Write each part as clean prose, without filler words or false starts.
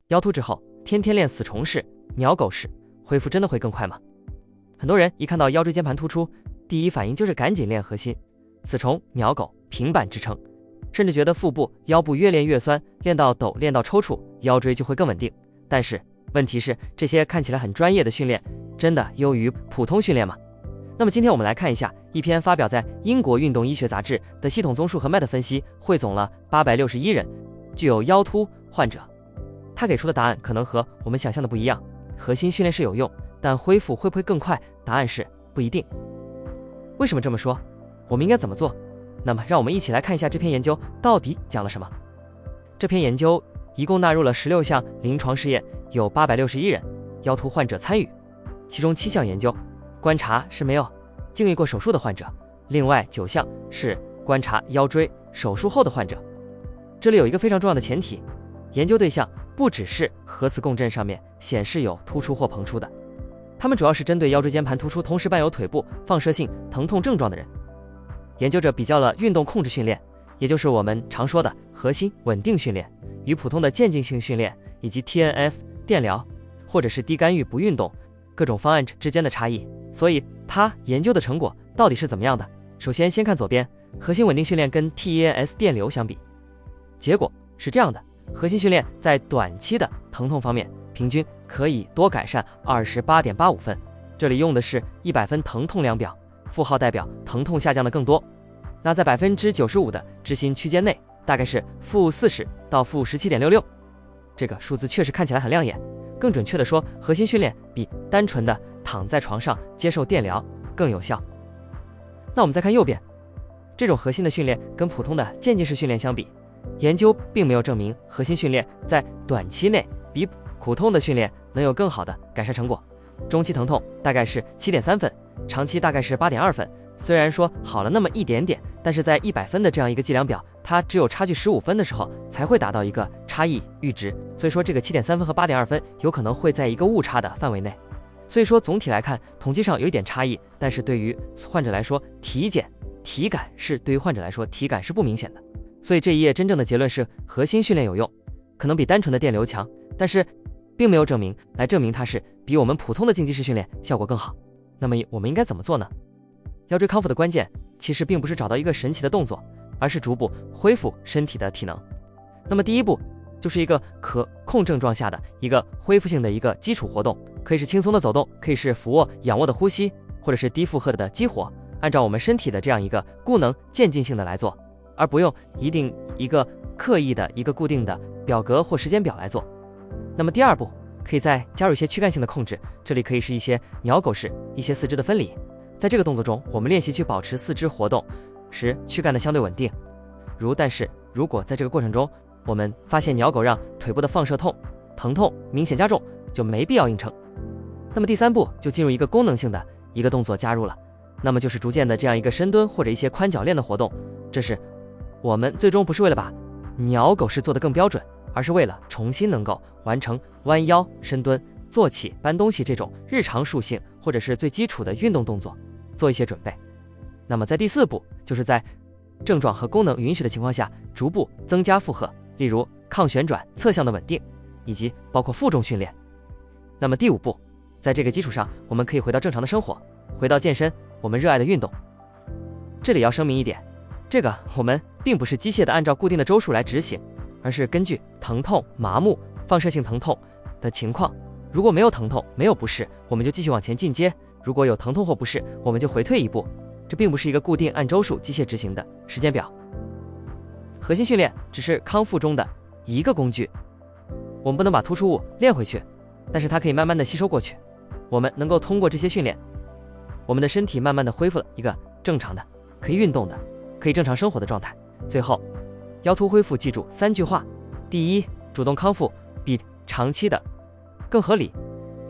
腰突之后，天天练死虫式、鸟狗式，恢复真的会更快吗？很多人一看到腰椎间盘突出，第一反应就是赶紧练核心、死虫、鸟狗、平板支撑，甚至觉得腹部、腰部越练越酸，练到抖、练到抽搐，腰椎就会更稳定。但是问题是，这些看起来很专业的训练，真的优于普通训练吗？那么今天我们来看一下一篇发表在英国运动医学杂志的系统综述和 MET 分析，汇总了861人具有腰突患者。他给出的答案可能和我们想象的不一样，核心训练是有用，但恢复会不会更快？答案是不一定。为什么这么说？我们应该怎么做？那么让我们一起来看一下这篇研究到底讲了什么。这篇研究一共纳入了16项临床试验，有861人腰突患者参与，其中7项研究观察是没有经历过手术的患者，另外9项是观察腰椎手术后的患者。这里有一个非常重要的前提，研究对象不只是核磁共振上面显示有突出或膨出的，他们主要是针对腰椎间盘突出同时伴有腿部放射性疼痛症状的人。研究者比较了运动控制训练，也就是我们常说的核心稳定训练，与普通的渐进性训练以及 TNF 电疗或者是低干预不运动各种方案之间的差异。所以他研究的成果到底是怎么样的？首先先看左边，核心稳定训练跟 TENS 电流相比，结果是这样的，核心训练在短期的疼痛方面平均可以多改善 28.85 分，这里用的是100分疼痛量表，负号代表疼痛下降的更多。那在 95% 的执行区间内，大概是-40到-17.66，这个数字确实看起来很亮眼。更准确的说，核心训练比单纯的躺在床上接受电疗更有效。那我们再看右边，这种核心的训练跟普通的渐进式训练相比，研究并没有证明核心训练在短期内比普通的训练能有更好的改善成果。中期疼痛大概是 7.3 分，长期大概是 8.2 分。虽然说好了那么一点点，但是在100分的这样一个计量表，它只有差距15分的时候才会达到一个差异阈值，所以说这个 7.3 分和 8.2 分有可能会在一个误差的范围内。所以说总体来看，统计上有一点差异，但是对于患者来说，体感是不明显的。所以这一页真正的结论是核心训练有用，可能比单纯的电流强，但是并没有证明它是比我们普通的竞技式训练效果更好。那么我们应该怎么做呢？腰椎康复的关键其实并不是找到一个神奇的动作，而是逐步恢复身体的体能。那么第一步就是一个可控症状下的一个恢复性的一个基础活动，可以是轻松的走动，可以是俯卧仰卧的呼吸，或者是低负荷的激活，按照我们身体的这样一个功能渐进性的来做，而不用一定一个刻意的一个固定的表格或时间表来做。那么第二步可以再加入一些躯干性的控制，这里可以是一些鸟狗式，一些四肢的分离。在这个动作中，我们练习去保持四肢活动使躯干的相对稳定。但是如果在这个过程中我们发现鸟狗让腿部的放射疼痛明显加重，就没必要硬撑。那么第三步就进入一个功能性的一个动作加入了，那么就是逐渐的这样一个深蹲或者一些髋铰链的活动。这是我们最终不是为了把鸟狗式做得更标准，而是为了重新能够完成弯腰、深蹲、坐起、搬东西这种日常属性或者是最基础的运动动作做一些准备。那么在第四步就是在症状和功能允许的情况下逐步增加负荷，例如抗旋转、侧向的稳定，以及包括负重训练。那么第五步，在这个基础上我们可以回到正常的生活，回到健身我们热爱的运动。这里要声明一点，这个我们并不是机械的按照固定的周数来执行，而是根据疼痛、麻木、放射性疼痛的情况，如果没有疼痛没有不适，我们就继续往前进阶，如果有疼痛或不适，我们就回退一步。这并不是一个固定按周数机械执行的时间表。核心训练只是康复中的一个工具，我们不能把突出物练回去，但是它可以慢慢的吸收过去。我们能够通过这些训练，我们的身体慢慢的恢复了一个正常的可以运动的可以正常生活的状态。最后腰突恢复记住3句话：第一，主动康复比长期的更合理，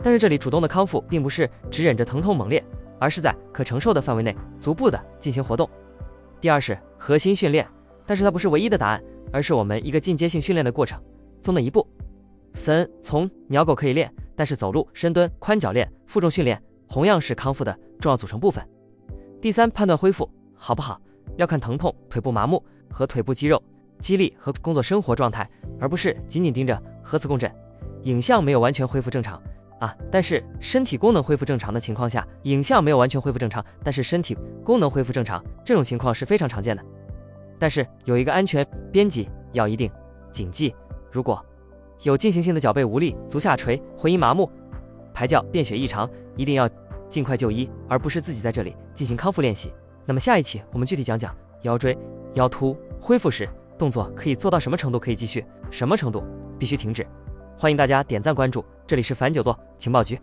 但是这里主动的康复并不是只忍着疼痛猛烈，而是在可承受的范围内逐步的进行活动。第二是核心训练，但是它不是唯一的答案，而是我们一个进阶性训练的过程中的一步。3，从鸟狗可以练，但是走路、深蹲、髋铰链、负重训练同样是康复的重要组成部分。第3，判断恢复好不好，要看疼痛、腿部麻木和腿部肌肉肌力和工作生活状态，而不是仅仅盯着核磁共振。影像没有完全恢复正常但是身体功能恢复正常的情况下，影像没有完全恢复正常，但是身体功能恢复正常，这种情况是非常常见的。但是有一个安全边际要一定谨记，如果有进行性的脚背无力、足下垂、会阴麻木、排尿便血异常，一定要尽快就医，而不是自己在这里进行康复练习。那么下一期我们具体讲讲腰椎、腰突恢复时动作可以做到什么程度可以继续，什么程度必须停止。欢迎大家点赞关注，这里是樊9舵情报局。